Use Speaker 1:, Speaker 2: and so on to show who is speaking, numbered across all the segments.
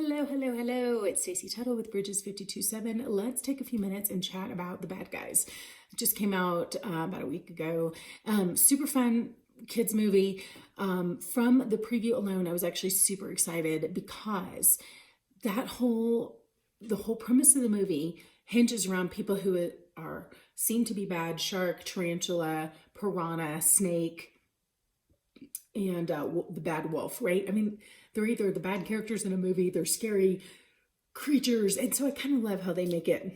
Speaker 1: Hello, hello, hello. It's Stacey Tuttle with Bridges 527. Let's take a few minutes and chat about The Bad Guys. It just came out about a week ago. Super fun kids movie. From the preview alone, I was actually super excited because the whole premise of the movie hinges around people who are seen to be bad: shark, tarantula, piranha, snake, and the bad wolf, right? I mean, they're either the bad characters in a movie, they're scary creatures. And so I kind of love how they make it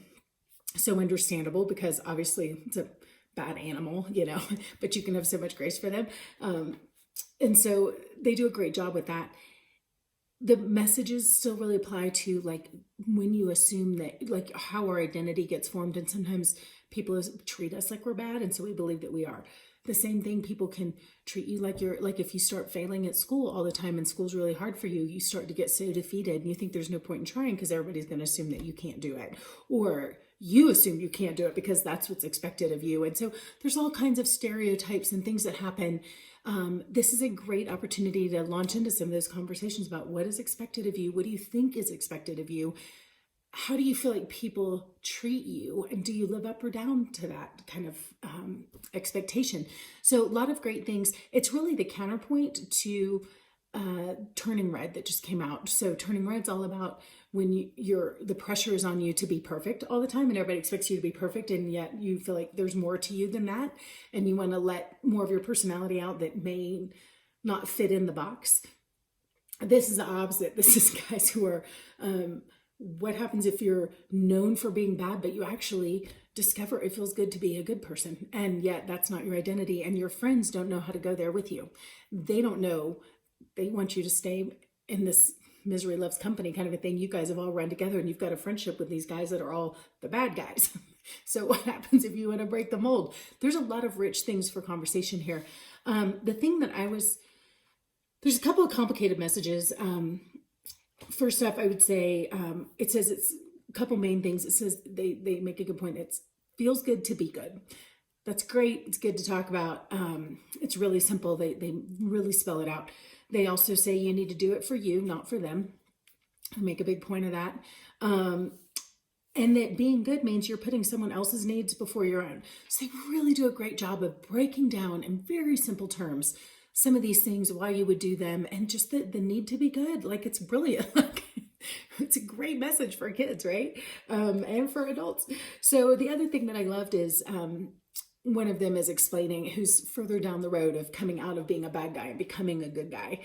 Speaker 1: so understandable, because obviously it's a bad animal, but you can have so much grace for them. And so they do a great job with that. The messages still really apply to, like, when you assume that, like, how our identity gets formed. And sometimes people treat us like we're bad, and so we believe that we are. The same thing, people can treat you like you're, like, if you start failing at school all the time and school's really hard for you, you start to get so defeated and you think there's no point in trying because everybody's going to assume that you can't do it, or you assume you can't do it because that's what's expected of you. And so there's all kinds of stereotypes and things that happen. This is a great opportunity to launch into some of those conversations about what is expected of you. What do you think is expected of you? How do you feel like people treat you? And do you live up or down to that kind of expectation? So a lot of great things. It's really the counterpoint to Turning Red that just came out. So Turning Red's all about when the pressure is on you to be perfect all the time, and everybody expects you to be perfect, and yet you feel like there's more to you than that, and you want to let more of your personality out that may not fit in the box. This is the opposite. This is guys who are what happens if you're known for being bad, but you actually discover it feels good to be a good person, and yet that's not your identity, and your friends don't know how to go there with you. They don't know. They want you to stay in this misery loves company kind of a thing. You guys have all run together and you've got a friendship with these guys that are all the bad guys. So what happens if you want to break the mold? There's a lot of rich things for conversation here. The thing that there's a couple of complicated messages. First off, I would say it says it's a couple main things. It says they make a good point. It feels good to be good. That's great. It's good to talk about. It's really simple. They really spell it out. They also say you need to do it for you, not for them. I make a big point of that. And that being good means you're putting someone else's needs before your own. So they really do a great job of breaking down in very simple terms some of these things, why you would do them, and just the need to be good. Like, it's brilliant. Like, it's a great message for kids, right? And for adults. So the other thing that I loved is one of them is explaining who's further down the road of coming out of being a bad guy and becoming a good guy.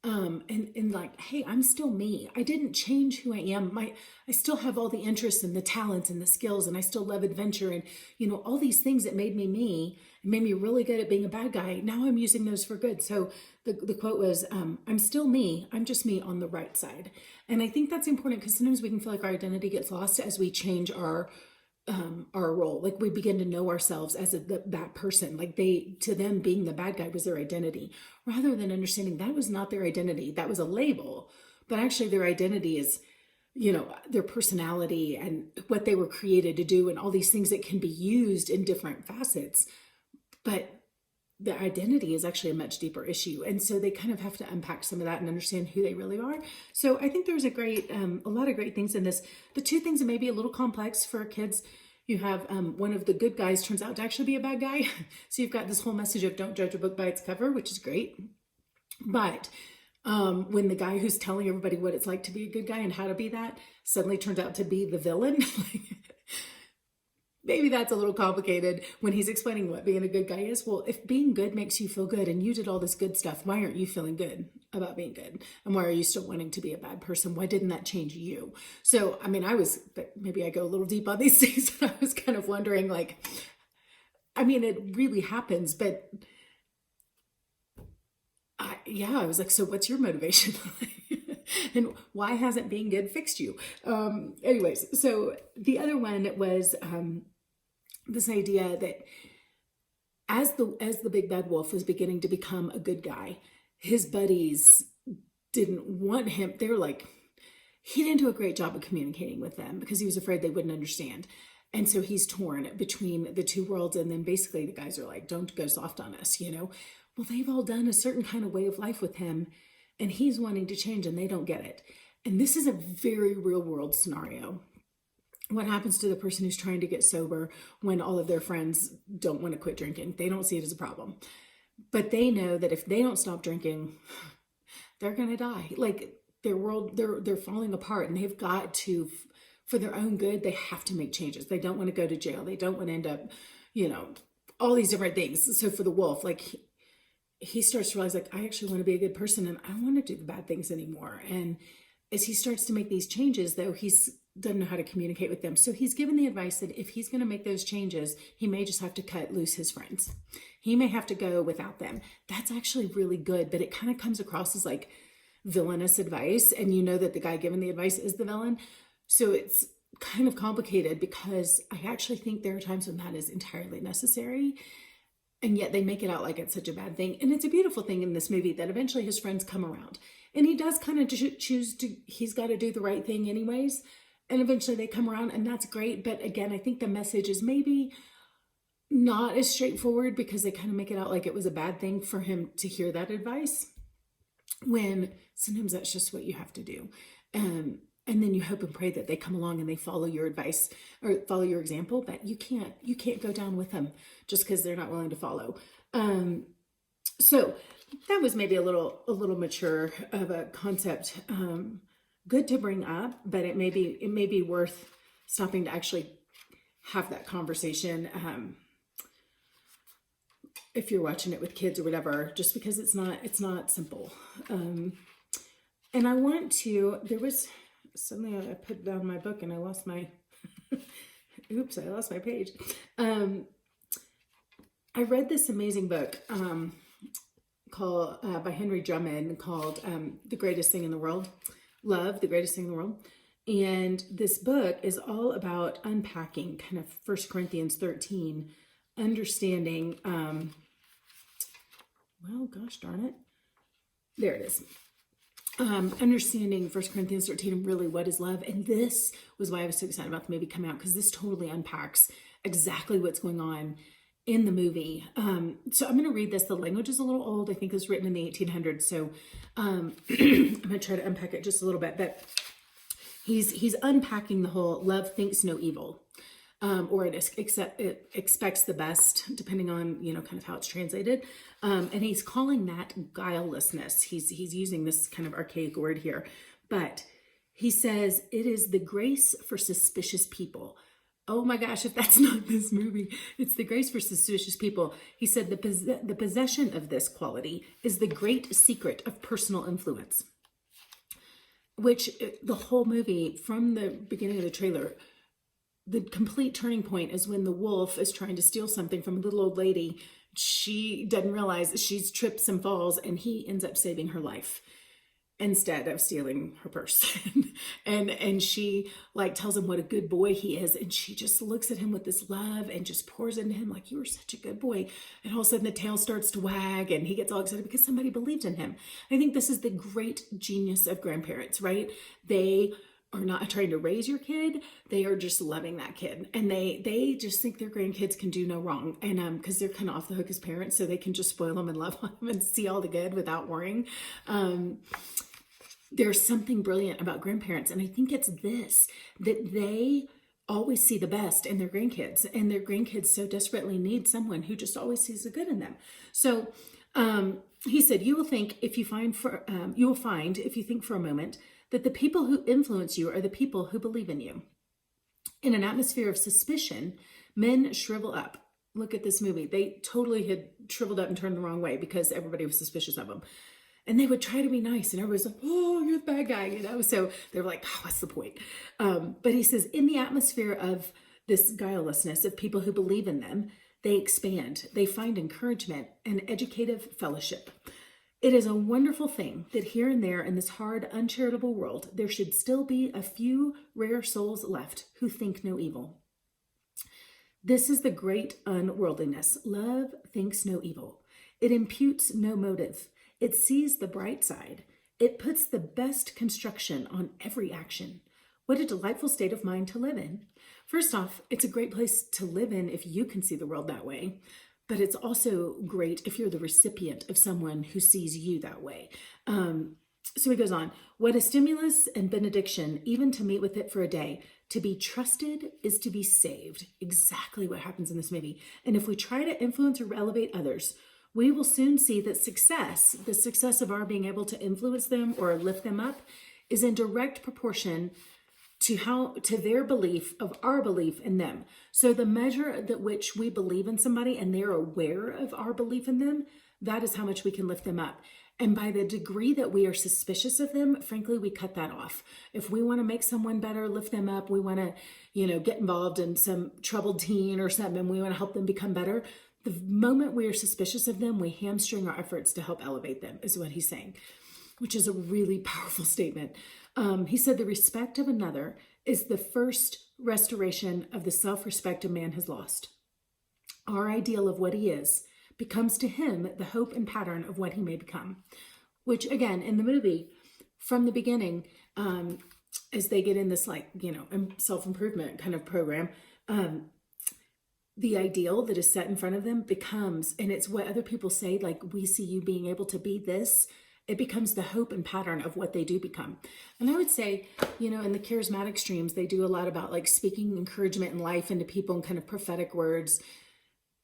Speaker 1: And like, hey, I'm still me. I didn't change who I am. I still have all the interests and the talents and the skills, and I still love adventure and, all these things that made me me and made me really good at being a bad guy. Now I'm using those for good. So the quote was, I'm still me. I'm just me on the right side. And I think that's important because sometimes we can feel like our identity gets lost as we change our role. Like, we begin to know ourselves as that person. Like, to them, being the bad guy was their identity, rather than understanding that was not their identity. That was a label, but actually their identity is, their personality and what they were created to do, and all these things that can be used in different facets. But the identity is actually a much deeper issue. And so they kind of have to unpack some of that and understand who they really are. So I think there's a lot of great things in this. The two things that may be a little complex for kids, you have one of the good guys turns out to actually be a bad guy. So you've got this whole message of don't judge a book by its cover, which is great. But when the guy who's telling everybody what it's like to be a good guy and how to be that suddenly turns out to be the villain, maybe that's a little complicated when he's explaining what being a good guy is. Well, if being good makes you feel good and you did all this good stuff, why aren't you feeling good about being good? And why are you still wanting to be a bad person? Why didn't that change you? So, I mean, maybe I go a little deep on these things, and I was kind of wondering, like, I mean, it really happens, but I was like, so what's your motivation? And why hasn't being good fixed you? Anyways, so the other one was this idea that as the big bad wolf was beginning to become a good guy, his buddies didn't want him. They were like, he didn't do a great job of communicating with them because he was afraid they wouldn't understand. And so he's torn between the two worlds. And then basically the guys are like, don't go soft on us, Well, they've all done a certain kind of way of life with him, and he's wanting to change, and they don't get it. And this is a very real world scenario. What happens to the person who's trying to get sober when all of their friends don't want to quit drinking? They don't see it as a problem. But they know that if they don't stop drinking, they're going to die. Like their world, they're falling apart, and they've got to, for their own good, they have to make changes. They don't want to go to jail. They don't want to end up, all these different things. So for the wolf, like he starts to realize, like, I actually want to be a good person and I don't want to do the bad things anymore. And as he starts to make these changes, though, he's doesn't know how to communicate with them. So he's given the advice that if he's going to make those changes, he may just have to cut loose his friends. He may have to go without them. That's actually really good, but it kind of comes across as like villainous advice. And you know that the guy giving the advice is the villain. So it's kind of complicated, because I actually think there are times when that is entirely necessary. And yet they make it out like it's such a bad thing. And it's a beautiful thing in this movie that eventually his friends come around. And he does kind of choose to, he's got to do the right thing anyways. And eventually they come around, and that's great. But again, I think the message is maybe not as straightforward, because they kind of make it out like it was a bad thing for him to hear that advice, when sometimes that's just what you have to do. And then you hope and pray that they come along and they follow your advice or follow your example, but you can't go down with them just because they're not willing to follow. So that was maybe a little mature of a concept. Good to bring up, but it may be worth stopping to actually have that conversation. If you're watching it with kids or whatever, just because it's not simple. And I want to, there was something I put down my book and I lost my, oops, I lost my page. I read this amazing book, called, by Henry Drummond, called, The Greatest Thing in the World. Love, the Greatest Thing in the World. And this book is all about unpacking kind of 1 Corinthians 13, understanding, well, gosh darn it. There it is. Understanding 1 Corinthians 13 and really what is love. And this was why I was so excited about the movie coming out, because this totally unpacks exactly what's going on in the movie. So I'm going to read this. The language is a little old. I think it was written in the 1800s. So I'm going to try to unpack it just a little bit. But he's unpacking the whole love thinks no evil, or it expects the best, depending on, kind of how it's translated. And he's calling that guilelessness. He's using this kind of archaic word here, but he says it is the grace for suspicious people. Oh my gosh, if that's not this movie, it's the grace for suspicious people. He said the possession of this quality is the great secret of personal influence, which the whole movie, from the beginning of the trailer, the complete turning point is when the wolf is trying to steal something from a little old lady. She doesn't realize that she's trips and falls, and he ends up saving her life instead of stealing her purse. and she like tells him what a good boy he is, and she just looks at him with this love and just pours into him like, you were such a good boy. And all of a sudden the tail starts to wag and he gets all excited because somebody believed in him. I think this is the great genius of grandparents, right? They are not trying to raise your kid. They are just loving that kid, and they just think their grandkids can do no wrong. And because they're kind of off the hook as parents, so they can just spoil them and love them and see all the good without worrying. There's something brilliant about grandparents, and I think it's this, that they always see the best in their grandkids, and their grandkids so desperately need someone who just always sees the good in them. So he said, you will think if you think for a moment that the people who influence you are the people who believe in you. In an atmosphere of suspicion, men shrivel up. Look at this movie. They totally had shriveled up and turned the wrong way because everybody was suspicious of them. And they would try to be nice, and everybody's like, oh, you're the bad guy, So they were like, oh, what's the point? But he says, in the atmosphere of this guilelessness of people who believe in them, they expand. They find encouragement and educative fellowship. It is a wonderful thing that here and there in this hard, uncharitable world, there should still be a few rare souls left who think no evil. This is the great unworldliness. Love thinks no evil. It imputes no motive. It sees the bright side. It puts the best construction on every action. What a delightful state of mind to live in. First off, it's a great place to live in if you can see the world that way. But it's also great if you're the recipient of someone who sees you that way. So he goes on, what a stimulus and benediction, even to meet with it for a day. To be trusted is to be saved. Exactly what happens in this movie. And if we try to influence or elevate others, we will soon see that success, the success of our being able to influence them or lift them up, is in direct proportion to their belief of our belief in them. So the measure that which we believe in somebody and they're aware of our belief in them, that is how much we can lift them up. And by the degree that we are suspicious of them, frankly, we cut that off. If we want to make someone better, lift them up, we want to, get involved in some troubled teen or something, we want to help them become better. The moment we are suspicious of them, we hamstring our efforts to help elevate them, is what he's saying, which is a really powerful statement. He said the respect of another is the first restoration of the self-respect a man has lost. Our ideal of what he is becomes to him the hope and pattern of what he may become, which again, in the movie, from the beginning, as they get in this self-improvement kind of program, the ideal that is set in front of them becomes, and it's what other people say, like, we see you being able to be this, it becomes the hope and pattern of what they do become. And I would say, in the charismatic streams, they do a lot about like speaking encouragement and life into people and kind of prophetic words.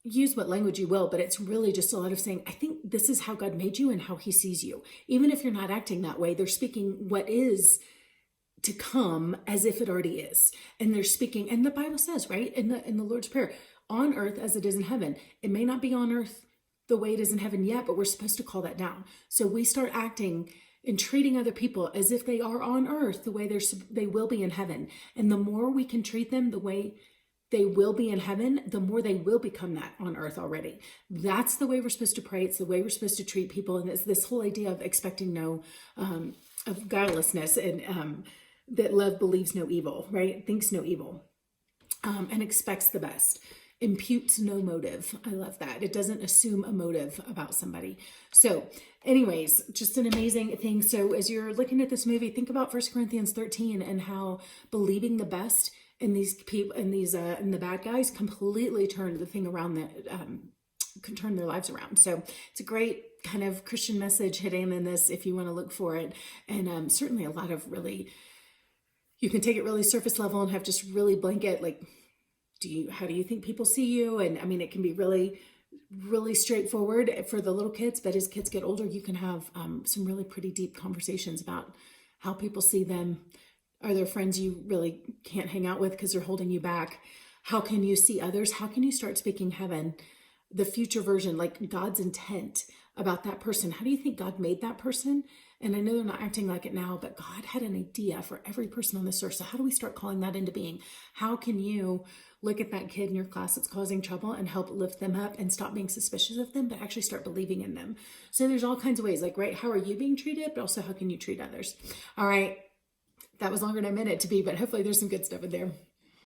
Speaker 1: Use what language you will, but it's really just a lot of saying, I think this is how God made you and how he sees you. Even if you're not acting that way, they're speaking what is to come as if it already is. And they're speaking, and the Bible says, right, in the Lord's Prayer, on earth as it is in heaven. It may not be on earth the way it is in heaven yet, but we're supposed to call that down. So we start acting and treating other people as if they are on earth the way they will be in heaven. And the more we can treat them the way they will be in heaven, the more they will become that on earth already. That's the way we're supposed to pray. It's the way we're supposed to treat people. And it's this whole idea of expecting of guilelessness, and that love believes no evil, right? Thinks no evil, and expects the best. Imputes no motive. I love that. It doesn't assume a motive about somebody. So anyways, just an amazing thing. So as you're looking at this movie, think about 1 Corinthians 13 and how believing the best in these people, in the bad guys, completely turn the thing around, that can turn their lives around. So it's a great kind of Christian message hidden in this if you want to look for it. And certainly a lot of really, you can take it really surface level and have just really blanket, like, how do you think people see you? And I mean, it can be really, really straightforward for the little kids, but as kids get older, you can have some really pretty deep conversations about how people see them. Are there friends you really can't hang out with because they're holding you back? How can you see others? How can you start speaking heaven, the future version, like God's intent about that person? How do you think God made that person? And I know they're not acting like it now, but God had an idea for every person on this earth. So how do we start calling that into being? How can you look at that kid in your class that's causing trouble and help lift them up and stop being suspicious of them, but actually start believing in them? So there's all kinds of ways, like, right, how are you being treated, but also how can you treat others? All right, that was longer than I meant it to be, but hopefully there's some good stuff in there.